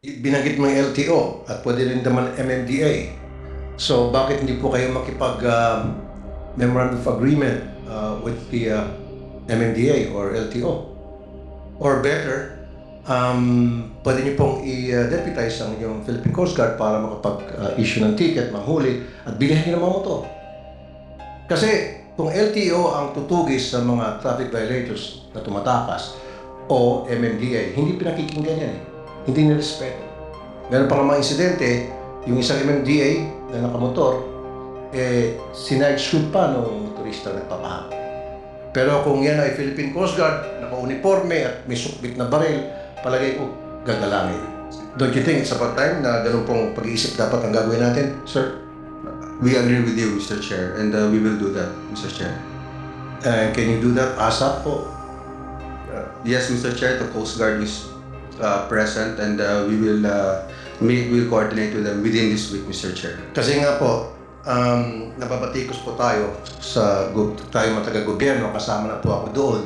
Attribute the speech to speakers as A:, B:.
A: Binanggit mo yung LTO at pwede rin naman MMDA. So bakit hindi po kayo makipag memorandum of agreement with the MMDA or LTO? Or better, pwede niyo pong i-deputize ang yung Philippine Coast Guard para makapag-issue ng ticket, manghuli, at bilhin niyo ng mga motor. Kasi kung LTO ang tutugis sa mga traffic violators na tumatakas o MMDA, hindi pinakikinggan yan eh. Hindi nirespeto. Meron pa nga mga insidente, yung isang MMDA na nakamotor, sinag-shoot pa nung turista nagpapahan. Pero kung yan ay Philippine Coast Guard, naka-uniforme at may sukbit na baril, palagay ko, gagalangin. Don't you think it's about time na ganun pong pag-iisip dapat ang gagawin natin, sir?
B: We agree with you, Mr. Chair, and we will do that, Mr. Chair.
A: Can you do that ASAP po?
B: Yes, Mr. Chair, the Coast Guard is present, and we will we'll coordinate with them within this week, Mr. Chair.
A: Kasi nga po, nababatikos po tayo sa tayo mga taga-gobyerno, kasama na po ako doon.